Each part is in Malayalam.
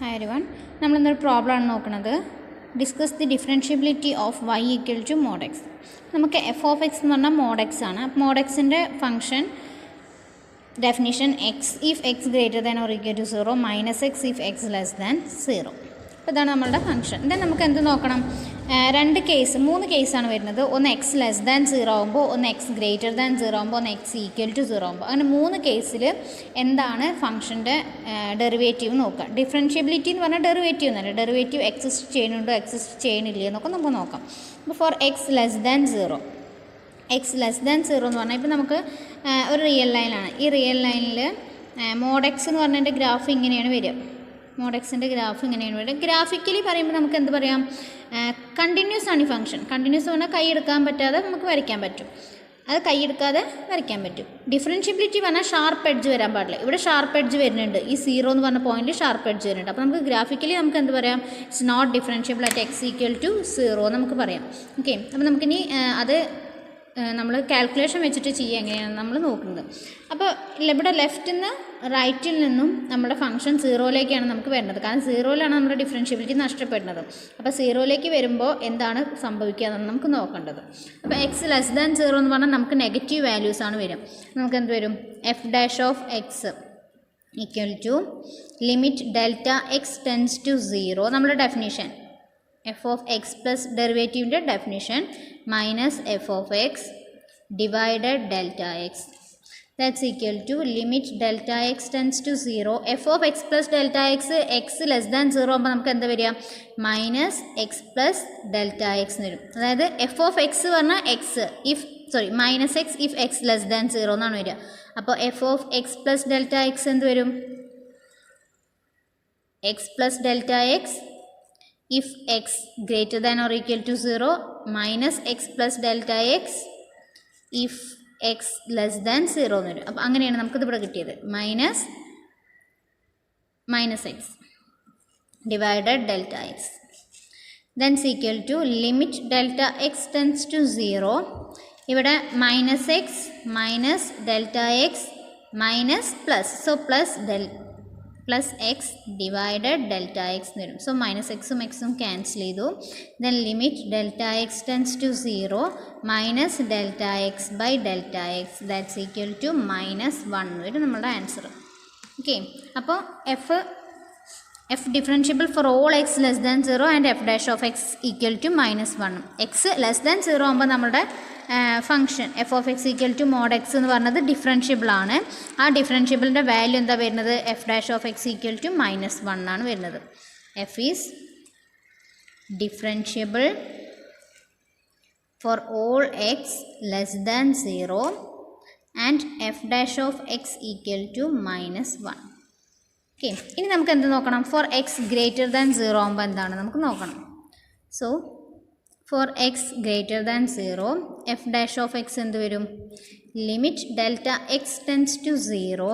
Hi everyone. നമ്മൾ ഇന്നൊരു പ്രോബ്ലം ആണ് നോക്കുന്നത്. Discuss the differentiability of y equal to mod x. നമുക്ക് f of x എന്ന് പറഞ്ഞാൽ mod x ആണ്. mod xന്റെ function definition x if x greater than or equal to 0 minus x if x less than 0. അപ്പോൾ ഇതാണ് നമ്മളുടെ ഫംഗ്ഷൻ. ദെൻ നമുക്ക് എന്ത് നോക്കണം? മൂന്ന് കേസാണ് വരുന്നത്. ഒന്ന് എക്സ് ലെസ് ദാൻ 0 ആകുമ്പോൾ, ഒന്ന് എക്സ് ഗ്രേറ്റർ ദാൻ 0 ആകുമ്പോൾ, ഒന്ന് എക്സ് ഈക്വൽ ടു 0 ആകുമ്പോൾ. അങ്ങനെ മൂന്ന് കേസിൽ എന്താണ് ഫംഗ്ഷൻ്റെ ഡെറിവേറ്റീവ് നോക്കുക. ഡിഫറൻഷ്യബിലിറ്റി എന്ന് പറഞ്ഞാൽ ഡെറിവേറ്റീവ് എന്നല്ല, ഡെറിവേറ്റീവ് എക്സിസ്റ്റ് ചെയ്യുന്നുണ്ടോ എക്സിസ്റ്റ് ചെയ്യണില്ലേ എന്നൊക്കെ നമുക്ക് നോക്കാം. അപ്പോൾ ഫോർ എക്സ് ലെസ് ദാൻ 0 എന്ന് പറഞ്ഞാൽ ഇപ്പോൾ നമുക്ക് ഒരു റിയൽ ലൈനാണ്. ഈ റിയൽ ലൈനിൽ മോഡ് എക്സ് എന്ന് പറഞ്ഞതിൻ്റെ ഗ്രാഫ് ഇങ്ങനെയാണ് വരിക. മോഡ് എക്സിൻ്റെ ഗ്രാഫ് ഇങ്ങനെയാണ് വരിക. ഗ്രാഫിക്കലി പറയുമ്പോൾ നമുക്ക് എന്ത് പറയാം? കണ്ടിന്യൂസ് ആണ് ഈ ഫംഗ്ഷൻ. കണ്ടിന്യൂസ് പറഞ്ഞാൽ കൈ എടുക്കാൻ പറ്റാതെ നമുക്ക് വരയ്ക്കാൻ പറ്റും. അത് കൈ എടുക്കാതെ വരയ്ക്കാൻ പറ്റും. ഡിഫറൻഷ്യബിലിറ്റി പറഞ്ഞാൽ ഷാർപ്പ് എഡ്ജ് വരാൻ പാടില്ല. ഇവിടെ ഷാർപ്പ് എഡ്ജ് വരുന്നുണ്ട്. ഈ 0 എന്ന് പറഞ്ഞ പോയിന്റ് ഷാർപ്പ് എഡ്ജ് വരുന്നുണ്ട്. അപ്പോൾ നമുക്ക് ഗ്രാഫിക്കലി നമുക്ക് എന്ത് പറയാം? It's not differentiable at x equal to 0 നമുക്ക് പറയാം. ഓക്കെ, അപ്പോൾ നമുക്കിനി അത് നമ്മൾ കാൽക്കുലേഷൻ വെച്ചിട്ട് ചെയ്യുക എങ്ങനെയാണ് നമ്മൾ നോക്കുന്നത്. അപ്പോൾ ഇവിടെ ലെഫ്റ്റിൽ നിന്ന് റൈറ്റിൽ നിന്നും നമ്മുടെ ഫംഗ്ഷൻ 0ലേക്കാണ് നമുക്ക് വരുന്നത്. കാരണം 0ലാണ് നമ്മുടെ ഡിഫറൻഷ്യബിലിറ്റി നഷ്ടപ്പെടുന്നത്. അപ്പോൾ 0ലേക്ക് വരുമ്പോൾ എന്താണ് സംഭവിക്കുക എന്നാണ് നമുക്ക് നോക്കേണ്ടത്. അപ്പോൾ എക്സ് ലെസ് ദാൻ 0 എന്ന് പറഞ്ഞാൽ നമുക്ക് നെഗറ്റീവ് വാല്യൂസ് ആണ് വരും. നമുക്ക് എന്ത് വരും? F dash of X equal to limit delta X tends to 0. നമ്മുടെ definition f of x plus ഡെറിവേറ്റീവിൻ്റെ definition minus F of X divided delta X that's equal to limit delta X tends to 0. F of X plus delta X less than 0 ആകുമ്പോൾ നമുക്ക് എന്താ വരിക? Minus X plus delta X എന്ന് വരും. അതായത് എഫ് ഓഫ് എക്സ് പറഞ്ഞാൽ minus X if X less than 0 എന്നാണ് വരിക. അപ്പോൾ F of X plus delta x എന്ത് വരും? X plus delta X if x greater than or equal to 0 minus x plus delta x if x less than 0 എന്ന് വരും. അപ്പോൾ അങ്ങനെയാണ് നമുക്കിത് ഇവിടെ കിട്ടിയത്. Minus X divided delta X then equal to limit delta X tends to 0. ഇവിടെ minus x minus delta X minus plus, so plus x divided delta X എന്ന് വരും. സോ മൈനസ് എക്സും എക്സും ക്യാൻസൽ ചെയ്തു. Then limit delta X tends to 0 minus delta x by delta X that's equal to -1 വരും നമ്മുടെ ആൻസർ. ഓക്കെ, അപ്പോൾ f differentiable for all x less than 0 and F dash of X equal to -1. X less than 0 ആകുമ്പോൾ നമ്മുടെ function f of X equal to mod x എന്ന് പറഞ്ഞത് ഡിഫറൻഷ്യബിൾ ആണ്. ആ ഡിഫറൻഷ്യബിളിൻ്റെ വാല്യൂ എന്താ വരുന്നത്? F dash of X equal to -1 ആണ് വരുന്നത്. F is differentiable for all x less than 0 and F dash of X equal to -1. Okay, ഇനി നമുക്ക് എന്ത് നോക്കണം? ഫോർ എക്സ് ഗ്രേറ്റർ ദാൻ 0 ആകുമ്പോൾ എന്താണ് നമുക്ക് നോക്കണം. So for X greater than 0 F dash of X എന്ത് വരും? Limit delta X tends to 0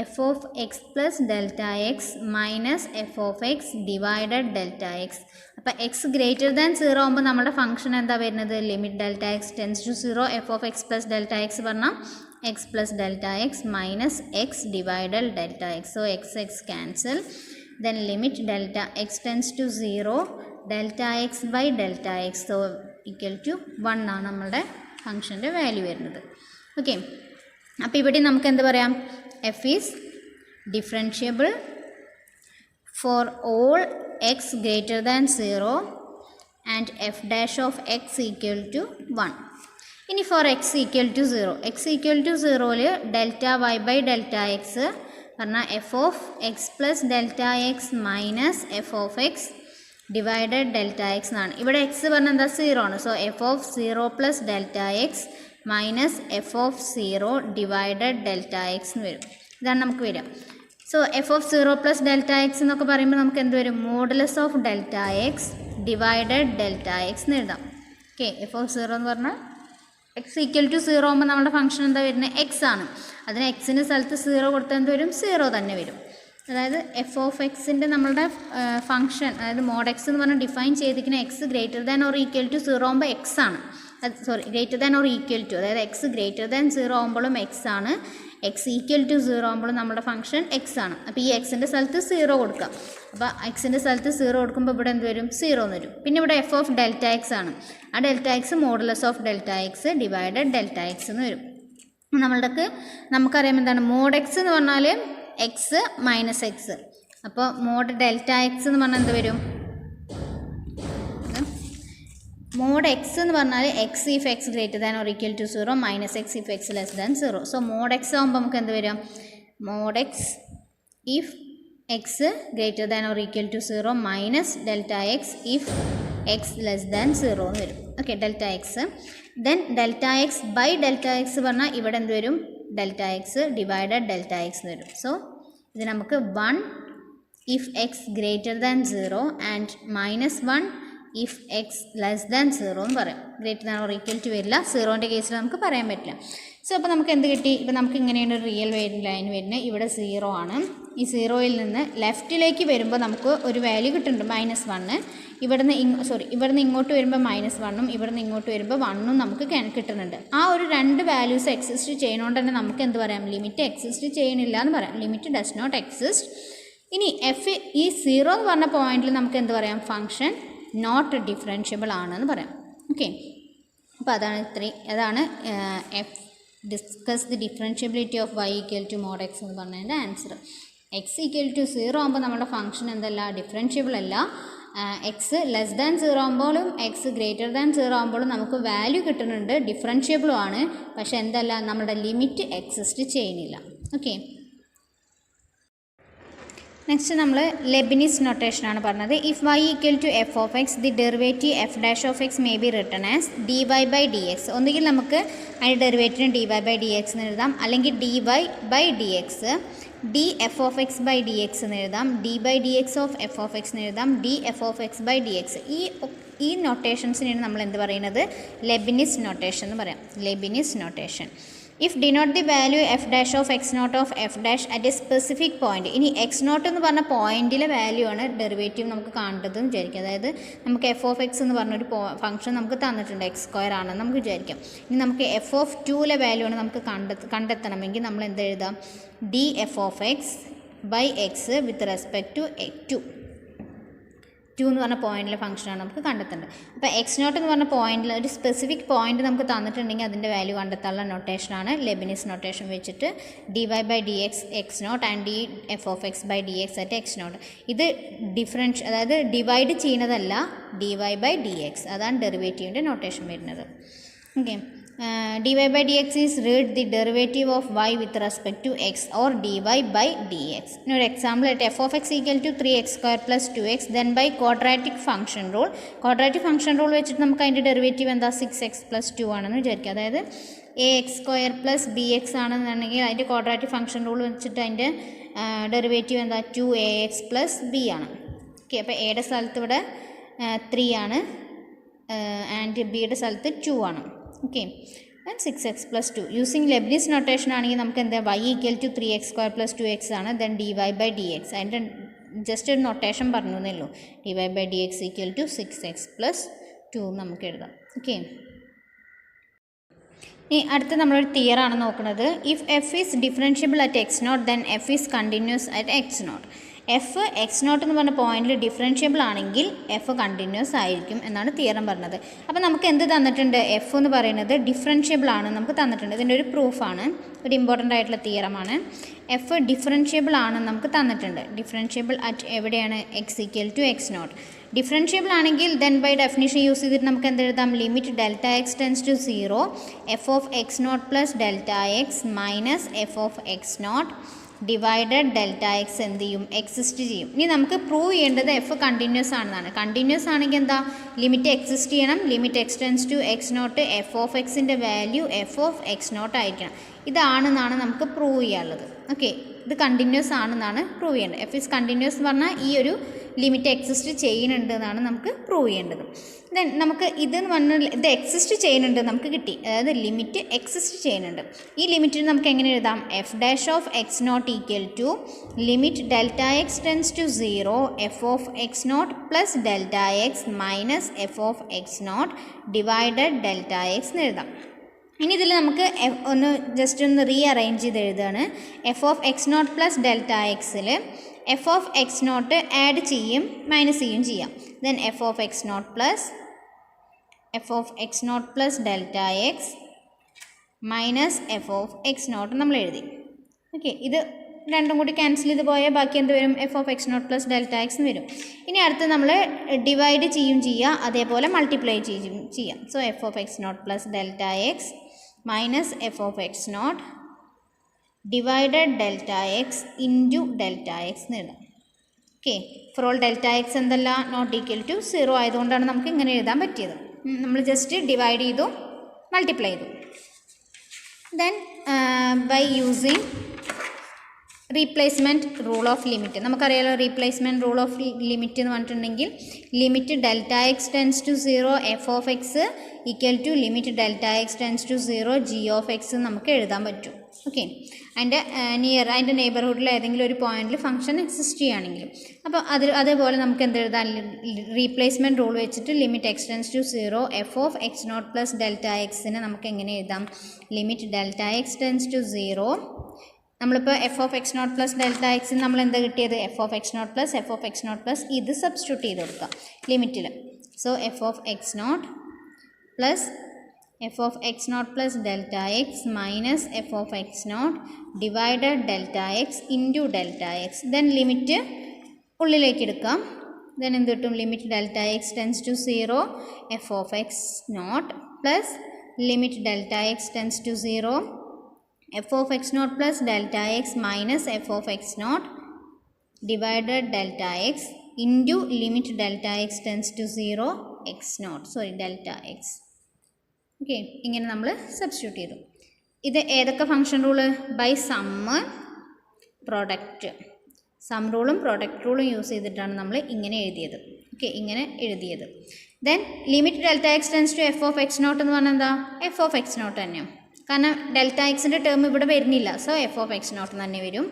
F of X plus delta X minus F of X divided delta X. അപ്പോൾ എക്സ് ഗ്രേറ്റർ ദാൻ 0 ആകുമ്പോൾ നമ്മുടെ ഫംഗ്ഷൻ എന്താ വരുന്നത്? Limit delta X tends to 0 F of X plus delta X പറഞ്ഞാൽ X plus delta X minus X divided delta X. So X cancel. Then limit delta X tends to 0 delta x by delta X so equal to 1 ആണ് നമ്മളുടെ ഫംഗ്ഷൻ്റെ വാല്യൂ വരുന്നത്. ഓക്കെ, അപ്പോൾ ഇവിടെ നമുക്ക് എന്ത് പറയാം? F is differentiable for all X greater than 0 and F dash of X equal to 1. ഇനി for X equal to 0 X equal to 0ൽ delta Y by delta X പറഞ്ഞാൽ F of X plus delta X minus F of X divided delta X എന്നാണ്. ഇവിടെ എക്സ് പറഞ്ഞാൽ എന്താ? 0 ആണ്. So F of 0 plus delta X minus F of 0 divided delta X എന്ന് വരും. ഇതാണ് നമുക്ക് വരിക. So F of 0 plus delta X എന്നൊക്കെ പറയുമ്പോൾ നമുക്ക് എന്ത് വരും? Modulus of delta x divided delta X എന്ന് എഴുതാം. ഓക്കെ, എഫ് ഓഫ് 0 എന്ന് പറഞ്ഞാൽ എക്സ് ഈക്വൽ ടു 0 ആകുമ്പോൾ നമ്മുടെ ഫംഗ്ഷൻ എന്താ വരുന്നത്? എക്സ് ആണ്. അതിന് എക്സിൻ്റെ സ്ഥലത്ത് 0 കൊടുത്താൽ എന്ത് വരും? 0 തന്നെ വരും. അതായത് എഫ് ഓഫ് എക്സിൻ്റെ നമ്മളുടെ ഫംഗ്ഷൻ, അതായത് മോഡ് എക്സ് എന്ന് പറഞ്ഞാൽ ഡിഫൈൻ ചെയ്തിരിക്കുന്ന x greater than or equal to 0 ആകുമ്പോൾ എക്സ് ആണ്. Greater than or equal to, അതായത് എക്സ് ഗ്രേറ്റർ ദാൻ 0 ആകുമ്പോഴും എക്സ് ആണ്, എക്സ് ഈക്വൽ ടു 0 ആകുമ്പോൾ നമ്മുടെ ഫംഗ്ഷൻ എക്സ് ആണ്. അപ്പോൾ ഈ എക്സിൻ്റെ സ്ഥലത്ത് 0 കൊടുക്കുക. അപ്പോൾ എക്സിൻ്റെ സ്ഥലത്ത് 0 കൊടുക്കുമ്പോൾ ഇവിടെ എന്ത് വരും? 0 എന്ന് വരും. പിന്നെ ഇവിടെ എഫ് ഓഫ് ഡെൽറ്റ എക്സ് ആണ്. ആ delta x modulus of delta x divided delta X എന്ന് വരും. നമുക്കറിയാം എന്താണ് മോഡ് എക്സ് എന്ന് പറഞ്ഞാൽ എക്സ് മൈനസ് എക്സ്. അപ്പോൾ മോഡ് ഡെൽറ്റ എക്സ് എന്ന് പറഞ്ഞാൽ എന്ത് വരും? മോഡ് എക്സ് എന്ന് പറഞ്ഞാൽ x if x greater than or equal to 0 minus X if X less than 0. So mod x ആകുമ്പോൾ നമുക്ക് എന്ത് വരും? Mod x if x greater than or equal to 0 minus delta x if X less than 0 എന്ന് വരും. Okay, delta X. Then delta x by delta X പറഞ്ഞാൽ ഇവിടെ എന്ത് വരും? Delta x divided delta X എന്ന് വരും. സോ ഇത് നമുക്ക് 1 if x greater than 0 and minus 1 if x less than 0 എന്ന് പറയാം. Greater than or equal to വരില്ല, 0ൻ്റെ കേസിൽ നമുക്ക് പറയാൻ പറ്റില്ല. സോ അപ്പോൾ നമുക്ക് എന്ത് കിട്ടി? ഇപ്പോൾ നമുക്ക് ഇങ്ങനെയാണ് റിയൽ ലൈൻ വരുന്നത്. ഇവിടെ 0 ആണ്. ഈ 0യിൽ നിന്ന് ലെഫ്റ്റിലേക്ക് വരുമ്പോൾ നമുക്ക് ഒരു വാല്യൂ കിട്ടുന്നുണ്ട് -1. ഇവിടുന്ന് ഇങ്ങോട്ട് വരുമ്പോൾ -1ഉം ഇവിടുന്ന് ഇങ്ങോട്ട് വരുമ്പോൾ 1ഉം നമുക്ക് കിട്ടുന്നുണ്ട്. ആ ഒരു രണ്ട് വാല്യൂസ് എക്സിസ്റ്റ് ചെയ്യുന്നതുകൊണ്ട് തന്നെ നമുക്ക് എന്ത് പറയാം? ലിമിറ്റ് എക്സിസ്റ്റ് ചെയ്യണില്ല എന്ന് പറയാം. Limit does not exist. ഇനി എഫ് ഈ 0 എന്ന് പറഞ്ഞ പോയിന്റിൽ നമുക്ക് എന്ത് പറയാം? ഫംഗ്ഷൻ നോട്ട് ഡിഫറൻഷ്യബിൾ ആണെന്ന് പറയാം. ഓക്കെ, അപ്പോൾ അതാണ് f discuss the differentiability of y equal to mod x എന്ന് പറഞ്ഞതിൻ്റെ ആൻസർ. എക്സ് ഈക്വൽ ടു 0 ആകുമ്പോൾ നമ്മുടെ ഫംഗ്ഷൻ എന്തല്ല? ഡിഫറൻഷ്യബിൾ അല്ല. എക്സ് ലെസ് ദാൻ 0 ആകുമ്പോഴും എക്സ് ഗ്രേറ്റർ ദാൻ 0 ആകുമ്പോഴും നമുക്ക് വാല്യൂ കിട്ടുന്നുണ്ട്, ഡിഫറൻഷ്യബിളും ആണ്. പക്ഷെ എന്തല്ല? നമ്മുടെ ലിമിറ്റ് എക്സിസ്റ്റ് ചെയ്യുന്നില്ല. ഓക്കെ, നെക്സ്റ്റ് നമ്മൾ ലെബിനിസ് നൊട്ടേഷനാണ് പറഞ്ഞത്. If y equal to F of X the derivative F dash of X may be written as dy by D X. ഒന്നുകിൽ നമുക്ക് അതിൻ്റെ ഡെറിവേറ്റീവിന് dy ബൈ ഡി എക്സ് എന്ന് എഴുതാം, അല്ലെങ്കിൽ dy by D X, D F of X by D X എന്ന് എഴുതാം, D by D X of F of X എന്ന് എഴുതാം, D F of X by D X. ഈ നൊട്ടേഷൻസിനാണ് നമ്മൾ എന്ത് പറയുന്നത്? ലെബിനിസ് നൊട്ടേഷൻ എന്ന് പറയാം. Leibniz notation. If denote the value F dash of X naught of F dash at a specific point. ഇനി എക്സ് നോട്ട് എന്ന് പറഞ്ഞ പോയിന്റിലെ വാല്യൂ ആണ് ഡെറിവേറ്റീവ് നമുക്ക് കാണേണ്ടതെന്ന് വിചാരിക്കുക. അതായത് നമുക്ക് എഫ് ഓഫ് എക്സ് എന്ന് പറഞ്ഞൊരു ഫംഗ്ഷൻ നമുക്ക് തന്നിട്ടുണ്ട്, x² ആണെന്ന് നമുക്ക് വിചാരിക്കാം. ഇനി നമുക്ക് എഫ് ഓഫ് 2ലെ വാല്യൂ ആണ് നമുക്ക് കണ്ടെത്തണമെങ്കിൽ നമ്മൾ എന്ത് എഴുതാം? D F of X by x with respect to 2 എന്ന് പറഞ്ഞ പോയിന്റിലെ ഫംഗ്ഷനാണ് നമുക്ക് കണ്ടെത്തേണ്ടത്. അപ്പോൾ എക്സ് നോട്ട് എന്ന് പറഞ്ഞ പോയിന്റിൽ ഒരു സ്പെസിഫിക് പോയിന്റ് നമുക്ക് തന്നിട്ടുണ്ടെങ്കിൽ അതിൻ്റെ വാല്യൂ കണ്ടെത്താനുള്ള നൊട്ടേഷനാണ് ലെബിനിസ് നൊട്ടേഷൻ വെച്ചിട്ട് dy by D x x not and d F of X by D x at X not. ഇത് അതായത് ഡിവൈഡ് ചെയ്യുന്നതല്ല, dy ബൈ ഡി എക്സ്, അതാണ് ഡെറിവേറ്റീവിൻ്റെ നൊട്ടേഷൻ വരുന്നത്. Okay, dy by dx is read the derivative of y with respect to x or dy by dx. Now example at f of x equal to 3x square plus 2x, then by quadratic function rule. Quadratic function rule വെച്ചിട്ട് നമുക്ക് അതിൻ്റെ ഡെറിവേറ്റീവ് എന്താ? 6x plus 2 ആണെന്ന് വിചാരിക്കുക. അതായത് ax² plus bx ആണെന്നുണ്ടെങ്കിൽ അതിൻ്റെ ക്വാഡ്രാറ്റിക് ഫംഗ്ഷൻ റൂൾ വെച്ചിട്ട് അതിൻ്റെ ഡെറിവേറ്റീവ് എന്താ? 2ax plus b ആണ്. ഓക്കെ, അപ്പോൾ എയുടെ സ്ഥലത്ത് ഇവിടെ 3 ആണ് ആൻഡ് ബിയുടെ സ്ഥലത്ത് 2 ആണ്. Okay, and 6x plus 2. Using Leibniz notation ആണെങ്കിൽ നമുക്ക് എന്താ? y equal to 3x² plus 2x ആണ്. Then dy by D x, അതിൻ്റെ ജസ്റ്റ് ഒരു നൊട്ടേഷൻ പറഞ്ഞു എന്നേ ഉള്ളൂ. dy by D x equal to 6x plus 2 നമുക്ക് എഴുതാം. ഓക്കെ, ഇനി അടുത്ത് നമ്മളൊരു തിയറാണ് നോക്കുന്നത്. If f is differentiable at X not then f is continuous at X not. F x not എന്ന് പറഞ്ഞ പോയിന്റിൽ ഡിഫറൻഷ്യബിൾ ആണെങ്കിൽ എഫ് കണ്ടിന്യൂസ് ആയിരിക്കും എന്നാണ് തിയറം പറഞ്ഞത്. അപ്പോൾ നമുക്ക് എന്ത് തന്നിട്ടുണ്ട്? എഫ് എന്ന് പറയുന്നത് ഡിഫറൻഷ്യബിൾ ആണ് നമുക്ക് തന്നിട്ടുണ്ട്. ഇതിൻ്റെ ഒരു പ്രൂഫാണ്, ഒരു ഇമ്പോർട്ടൻ്റ് ആയിട്ടുള്ള തിയറമാണ്. എഫ് ഡിഫറൻഷ്യബിൾ ആണെന്ന് നമുക്ക് തന്നിട്ടുണ്ട്. ഡിഫറൻഷ്യബിൾ അറ്റ് എവിടെയാണ്? X equal to X not. Differentiable ആണെങ്കിൽ ദെൻ ബൈ ഡെഫിനിഷൻ യൂസ് ചെയ്തിട്ട് നമുക്ക് എന്ത് എഴുതാം? Limit delta X tends to 0 F of X not plus delta X minus F of X not divided delta x എന്ത് ചെയ്യും? എക്സിസ്റ്റ് ചെയ്യും. ഇനി നമുക്ക് പ്രൂവ് ചെയ്യേണ്ടത് എഫ് കണ്ടിന്യൂസ് ആണെന്നാണ്. കണ്ടിന്യൂസ് ആണെങ്കിൽ എന്താ? ലിമിറ്റ് എക്സിസ്റ്റ് ചെയ്യണം. Limit X tends to X not F of എക്സിൻ്റെ value F of X naught ആയിരിക്കണം. ഇതാണെന്നാണ് നമുക്ക് പ്രൂവ് ചെയ്യാനുള്ളത്. ഓക്കെ, ഇത് കണ്ടിന്യൂസ് ആണെന്നാണ് പ്രൂവ് ചെയ്യേണ്ടത്. എഫ് ഇസ് കണ്ടിന്യൂസ് എന്ന് പറഞ്ഞാൽ ഈ ഒരു ലിമിറ്റ് എക്സിസ്റ്റ് ചെയ്യുന്നുണ്ട് എന്നാണ് നമുക്ക് പ്രൂവ് ചെയ്യേണ്ടത്. ദെൻ നമുക്ക് ഇതെന്ന് പറഞ്ഞാൽ ഇത് എക്സിസ്റ്റ് ചെയ്യുന്നുണ്ട് നമുക്ക് കിട്ടി, അതായത് ലിമിറ്റ് എക്സിസ്റ്റ് ചെയ്യുന്നുണ്ട്. ഈ ലിമിറ്റിന് നമുക്ക് എങ്ങനെ എഴുതാം? F dash of X not equal to limit delta X tends to 0 F of X not plus delta X minus F of X not divided delta X എന്ന് എഴുതാം. ഇനി ഇതിൽ നമുക്ക് ഒന്ന് ജസ്റ്റ് ഒന്ന് റീ അറേഞ്ച് ചെയ്ത് എഴുതുകയാണ്. F of X not plus delta എക്സിൽ F of X naught add ചെയ്യും മൈനസ് ചെയ്യും ചെയ്യാം. Then F of X not plus delta X minus F of X naught നമ്മൾ എഴുതി. ഓക്കെ, ഇത് രണ്ടും കൂടി ക്യാൻസൽ ചെയ്ത് പോയാൽ ബാക്കി എന്ത് വരും? F of X not plus delta X എന്ന് വരും. ഇനി അടുത്ത് നമ്മൾ ഡിവൈഡ് ചെയ്യും ചെയ്യുക, അതേപോലെ മൾട്ടിപ്ലൈ ചെയ്യും ചെയ്യാം. So F of X not plus delta X minus F of X not divided delta X into delta X എന്ന് എഴുതാം. Okay, for all delta x എന്തല്ല നോട്ട് ഈക്വൽ ടു 0 ആയതുകൊണ്ടാണ് നമുക്ക് ഇങ്ങനെ എഴുതാൻ പറ്റിയത്. നമ്മൾ ജസ്റ്റ് ഡിവൈഡ് ചെയ്തു മൾട്ടിപ്ലൈ ചെയ്തു. Then by using replacement rule of limit, നമുക്കറിയാലോ റീപ്ലേസ്മെൻറ്റ് റൂൾ ഓഫ് ലിമിറ്റ് എന്ന് പറഞ്ഞിട്ടുണ്ടെങ്കിൽ limit delta X tends to 0 F of X equal to limit delta X tends to 0 g of x നമുക്ക് എഴുതാൻ പറ്റും. ഓക്കെ, അതിൻ്റെ അതിൻ്റെ നെയ്ബർഹുഡിൽ ഏതെങ്കിലും ഒരു പോയിന്റിൽ ഫംഗ്ഷൻ എക്സിസ്റ്റ് ചെയ്യുകയാണെങ്കിലും അപ്പോൾ അതേപോലെ നമുക്ക് എന്ത് എഴുതാം? റീപ്ലേസ്മെൻറ്റ് റൂൾ വെച്ചിട്ട് limit X tends to 0 F of X not plus delta എക്സിന് നമുക്ക് എങ്ങനെ എഴുതാം? Limit delta X tends to 0, നമ്മളിപ്പോൾ F of X not plus delta എക്സിന് നമ്മൾ എന്താ കിട്ടിയത്? F of X not plus ഇത് സബ്സ്റ്റിറ്റ്യൂട്ട് ചെയ്ത് കൊടുക്കാം ലിമിറ്റിൽ. So F of X not plus delta X minus F of X not divided delta X into delta X. Then limit ഉള്ളിലേക്ക് എടുക്കാം. ദെൻ എന്ത് കിട്ടും? Limit delta X tends to 0 F of X not plus limit delta X tends to 0 F of X not plus delta X minus F of X not divided delta X into limit delta X tends to 0 delta X. Okay, ഇങ്ങനെ നമ്മൾ സബ്സ്റ്റിറ്റ്യൂട്ട് ചെയ്തു. ഇത് ഏതൊക്കെ function rule? By sum product, sum റൂളും പ്രൊഡക്റ്റ് റൂളും യൂസ് ചെയ്തിട്ടാണ് നമ്മൾ ഇങ്ങനെ എഴുതിയത്. ഓക്കെ, ഇങ്ങനെ എഴുതിയത്. Then limit delta X tends to F of X not എന്ന് പറഞ്ഞാൽ എന്താ? എഫ് ഓഫ് എക്സ് നോട്ട് തന്നെയാണ്, കാരണം ഡെൽറ്റ എക്സിൻ്റെ ടേം ഇവിടെ വരുന്നില്ല. So F of X not തന്നെ വരും.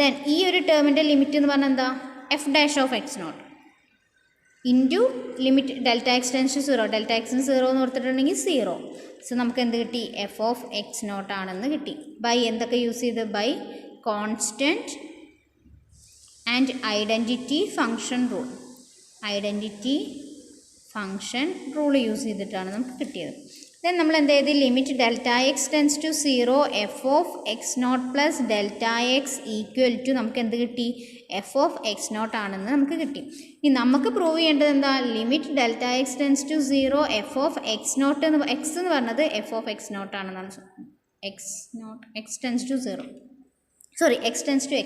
ദെൻ ഈ ഒരു ടേമിൻ്റെ ലിമിറ്റ് എന്ന് പറഞ്ഞാൽ എന്താ? F dash of X not into limit delta X tends to 0, delta എക്സിന് 0 എന്ന് കൊടുത്തിട്ടുണ്ടെങ്കിൽ 0. സോ നമുക്ക് എന്ത് കിട്ടി? എഫ് ഓഫ് എക്സ് നോട്ട് ആണെന്ന് കിട്ടി. ബൈ എന്തൊക്കെ യൂസ് ചെയ്ത്? By constant and identity function rule use ചെയ്തിട്ടാണ് നമുക്ക് കിട്ടിയത്. ദെൻ നമ്മൾ എന്ത് ചെയ്ത്? Limit delta X tends to 0 F of X not plus delta x equal to നമുക്ക് എന്ത് കിട്ടി? എഫ് ഓഫ് എക്സ് നോട്ട് ആണെന്ന് നമുക്ക് കിട്ടി. ഇനി നമുക്ക് പ്രൂവ് ചെയ്യേണ്ടത് എന്താ? Limit delta X tends to 0 F of X not x എന്ന് പറഞ്ഞത് എഫ് ഓഫ് എക്സ് നോട്ട് ആണെന്നാണ്. X tends to 0 x tends to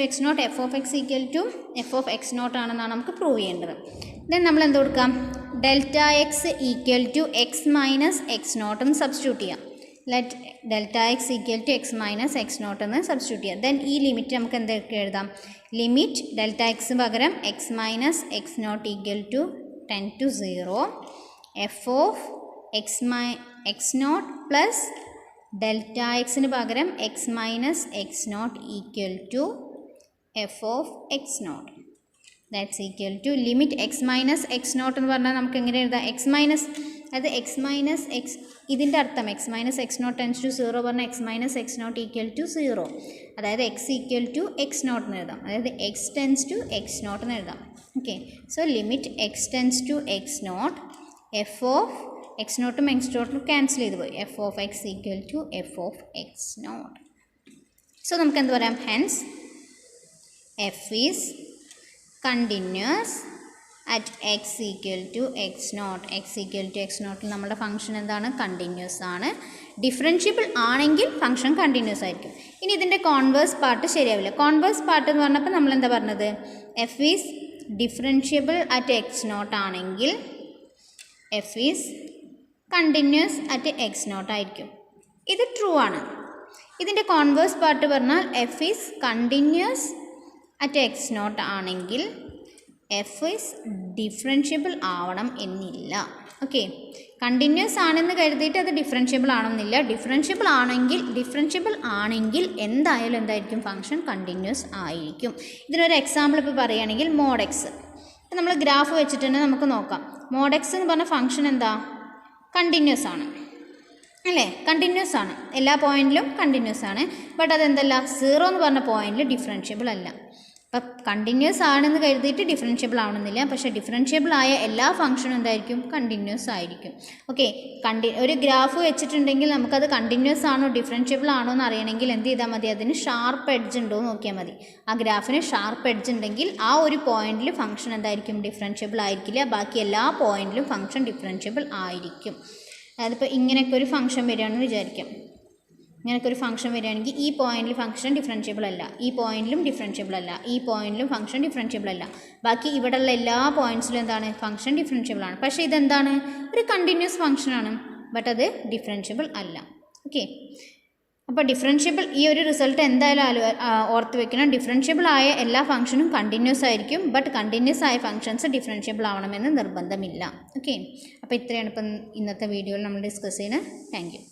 X not F of X equal to F of X not ആണെന്നാണ് നമുക്ക് പ്രൂവ് ചെയ്യേണ്ടത്. ദെൻ നമ്മൾ എന്ത് കൊടുക്കാം? Delta x equal to x minus X not എന്ന് സബ്സ്റ്റിറ്റ്യൂട്ട് ചെയ്യാം. Let delta x equal to x minus X not എന്ന് സബ്സ്റ്റിറ്റ്യൂട്ട് ചെയ്യാം. ദെൻ ഈ ലിമിറ്റ് നമുക്ക് എന്തൊക്കെ എഴുതാം? ലിമിറ്റ് ഡെൽറ്റ എക്സ് പകരം x minus X not equal to 10 to 0 F of X not plus delta എക്സിന് പകരം x minus X not equal to F of X not. That's equal to limit x minus X not എന്ന് പറഞ്ഞാൽ നമുക്ക് എങ്ങനെ എഴുതാം? എക്സ് മൈനസ് എക്സ് ഇതിൻ്റെ അർത്ഥം X minus X naught tends to 0 പറഞ്ഞാൽ X minus X not equal to 0, അതായത് X equal to X not എന്ന് എഴുതാം, അതായത് X tends to X not എന്ന് എഴുതാം. Okay, so limit X tends to X not F of X നോട്ടും എക്സ് നോട്ടും ക്യാൻസൽ ചെയ്ത് പോയി. F of X equal to F of X naught. So നമുക്ക് എന്ത് പറയാം? Hence F is continuous at x equal to X not. X equal to x നോട്ടിൽ നമ്മുടെ ഫംഗ്ഷൻ എന്താണ്? കണ്ടിന്യൂസ് ആണ്. ഡിഫറൻഷ്യബിൾ ആണെങ്കിൽ ഫംഗ്ഷൻ കണ്ടിന്യൂസ് ആയിരിക്കും. ഇനി ഇതിൻ്റെ കോൺവേഴ്സ് പാർട്ട് ശരിയാവില്ല. കോൺവേഴ്സ് പാർട്ട് എന്ന് പറഞ്ഞപ്പോൾ നമ്മൾ എന്താ പറഞ്ഞത്? F is differentiable at X naught ആണെങ്കിൽ F is continuous at X naught ആയിരിക്കും. ഇത് ട്രൂ ആണ്. ഇതിൻ്റെ കോൺവേഴ്സ് പാർട്ട് പറഞ്ഞാൽ F is continuous at X naught ആണെങ്കിൽ എഫ് ഈസ് ഡിഫറൻഷ്യബിൾ ആവണം എന്നില്ല. ഓക്കെ, കണ്ടിന്യൂസ് ആണെന്ന് കരുതിയിട്ട് അത് ഡിഫറൻഷ്യബിൾ ആണെന്നില്ല. ഡിഫറൻഷ്യബിൾ ആണെങ്കിൽ എന്തായിരിക്കും? ഫംഗ്ഷൻ കണ്ടിന്യൂസ് ആയിരിക്കും. ഇതിനൊരു എക്സാമ്പിൾ ഇപ്പോൾ പറയുകയാണെങ്കിൽ മോഡ് എക്സ്. നമ്മൾ ഗ്രാഫ് വെച്ചിട്ട് തന്നെ നമുക്ക് നോക്കാം. മോഡ് എക്സ് എന്ന് പറഞ്ഞ ഫംഗ്ഷൻ എന്താ? കണ്ടിന്യൂസ് ആണ് അല്ലേ, കണ്ടിന്യൂസ് ആണ്, എല്ലാ പോയിന്റിലും കണ്ടിന്യൂസ് ആണ്. ബട്ട് അതെന്തല്ല, 0 എന്ന് പറഞ്ഞ പോയിന്റിൽ ഡിഫറൻഷ്യബിൾ അല്ല. അപ്പം കണ്ടിന്യൂസ് ആണെന്ന് കരുതിയിട്ട് ഡിഫറൻഷ്യബിൾ ആവണമെന്നില്ല, പക്ഷേ ഡിഫറൻഷ്യബിൾ ആയ എല്ലാ ഫംഗ്ഷനും എന്തായിരിക്കും, കണ്ടിന്യൂസ് ആയിരിക്കും. ഓക്കെ, ഒരു ഗ്രാഫ് വെച്ചിട്ടുണ്ടെങ്കിൽ നമുക്കത് കണ്ടിന്യൂസ് ആണോ ഡിഫറൻഷ്യബിൾ ആണോ എന്ന് അറിയണമെങ്കിൽ എന്ത് ചെയ്താൽ മതി, അതിന് ഷാർപ്പ് എഡ്ജ് ഉണ്ടോ എന്ന് നോക്കിയാൽ മതി. ആ ഗ്രാഫിന് ഷാർപ്പ് എഡ്ജ് ഉണ്ടെങ്കിൽ ആ ഒരു പോയിന്റിൽ ഫംഗ്ഷൻ എന്തായിരിക്കും, ഡിഫറൻഷ്യബിൾ ആയിരിക്കില്ല. ബാക്കി എല്ലാ പോയിന്റിലും ഫംഗ്ഷൻ ഡിഫറൻഷ്യബിൾ ആയിരിക്കും. അതിപ്പോൾ ഇങ്ങനെയൊക്കെ ഒരു ഫംഗ്ഷൻ വരികയാണെന്ന് വിചാരിക്കാം. ഇങ്ങനെയൊക്കെ ഒരു ഫംഗ്ഷൻ വരികയാണെങ്കിൽ ഈ പോയിന്റിൽ ഫംഗ്ഷൻ ഡിഫറൻഷ്യബിൾ അല്ല, ഈ പോയിന്റിലും ഡിഫറൻഷ്യബിൾ അല്ല, ഈ പോയിന്റിലും ഫംഗ്ഷൻ ഡിഫറൻഷ്യബിൾ അല്ല, ബാക്കി ഇവിടെയുള്ള എല്ലാ പോയിന്റ്സിലും എന്താണ്, ഫംഗ്ഷൻ ഡിഫറൻഷ്യബിൾ ആണ്. പക്ഷേ ഇതെന്താണ്, ഒരു കണ്ടിന്യൂസ് ഫംഗ്ഷനാണ്, ബട്ട് അത് ഡിഫറൻഷ്യബിൾ അല്ല. ഓക്കെ, അപ്പോൾ ഡിഫറൻഷ്യബിൾ, ഈ ഒരു റിസൾട്ട് എന്തായാലും ഓർത്ത് വെക്കണം. ഡിഫറൻഷ്യബിൾ ആയ എല്ലാ ഫംഗ്ഷനും കണ്ടിന്യൂസ് ആയിരിക്കും, ബട്ട് കണ്ടിന്യൂസ് ആയ ഫംഗ്ഷൻസ് ഡിഫറൻഷ്യബിൾ ആവണമെന്ന് നിർബന്ധമില്ല. ഓക്കെ, അപ്പോൾ ഇത്രയാണ് ഇപ്പം ഇന്നത്തെ വീഡിയോയിൽ നമ്മൾ ഡിസ്കസ് ചെയ്യുന്നത്. Thank you.